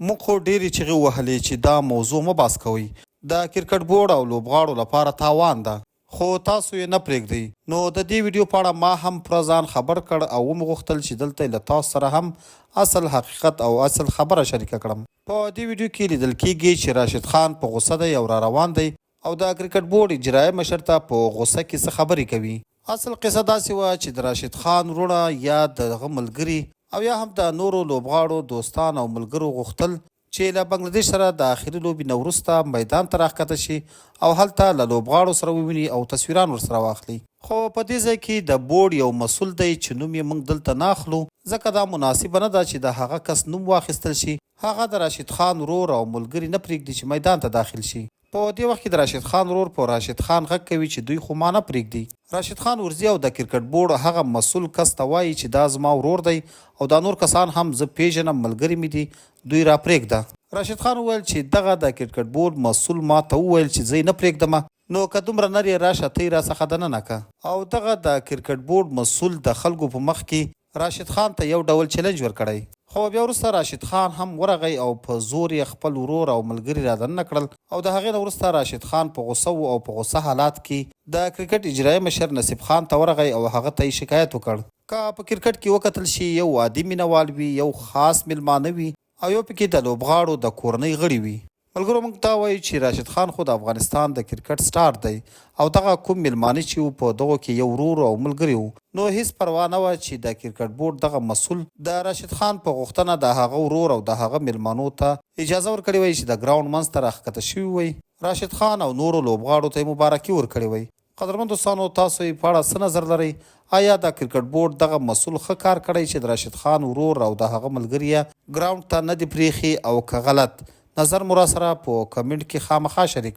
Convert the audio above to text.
موږ خو ډېرې چغې وهلې چې دا موضوع مه بحث کوئ، د کرکټ بورډ او لوبغاړو لپاره تاوان ده، خو تاسو یې نه پرېږدئ. نو د دې ویډیو په اړه ما هم پوره ځان خبر کړ او ومې غوښتل چې دلته له تاسو سره هم اصل حقیقت او اصل خبره شریکه کړم. په دې ویډیو کې لیدل کېږي چې راشد خان په غوسه دی او را روان دی او د کرکټ بورډ اجرایي مشر ته په غوسه کې څه خبرې کوي. اصل قصه داسې وه چې د راشد خان وروڼه یا د هغه ملګري او یا هم د نورو لوبغاړو دوستان او ملګرو غوښتل چې له بنګلادیش سره د آخري لوبې نه وروسته میدان ته راښکته شي او هلته له لوبغاړو سره وویني او تصویران ورسره واخلي. خو په دې ځای کې د بورډ یو مسؤل دی چې نوم یې موږ دلته نه اخلو ځکه دا مناسبه نه ده چې د هغه کس نوم واخیستل شي. هغه د راشد خان ورور او ملګري نه پرېږدي چې میدان ته داخل شي. په دې وخت کې د راشد خان ورور په راشد خان غږ کوي چې دوی خو ما نه پرېږدي. راشد خان ورځي او د کرکټ بورډ هغه مسؤل کس ته وایي چې دا زما ورور دی او دا نور کسان هم زه پیژنم، ملګري مې دي، دوی را پرېږده. راشد خان وویل چې دغه د کرکټ بورډ مسؤل ما ته وویل چې زه یې نه پرېږدم، نو که دومره نر یې راشه ته یې راڅخه دننه که. او دغه د کرکټ بورډ مسؤل د خلکو په مخ کې راشد خان ته یو ډول چیلنج ورکړی. خو بیا وروسته راشد خان هم ورغی او په زور یې خپل ورور او ملګري را دننه کړل او د هغې نه وروسته راشد خان په غوسه او په غوسه حالات کې د کرکټ اجرایي مشر نصیب خان ته ورغی او هغه ته یې شکایت وکړ. که په کرکټ کې وکتل شي یو عادي مینوال وي، یو خاص میلمانه وي او یو پکې د لوبغاړو د کورنۍ غړي وي. ملګرو موږ ته وایي چې راشد خان خو د افغانستان د کرکټ سټار دی او دغه کوم میلمانه چې و په دغو کې یو ورور او ملګري وو، نو هیڅ پروا نه وه چې د کرکټ بورډ دغه مسؤل د راشد خان په غوښتنه د هغه ورور او د هغه میلمانو ته اجازه ورکړې وی چې د ګراوند منځ ته راښکته شوي وی. راشد خان او نورو لوبغاړو ته یې مبارکي ورکړې وی. قدرمن دوستانو، تاسو یې په اړه څه نظر لرئ؟ آیا د کرکټ بورډ دغه مسؤل ښه کار کړی چې د راشد خان ورور او د هغه ملګري ګراوند ته نه دي پرېښي، او که غلط؟ نظر مو راسره په کمنټ کې خامخا شریک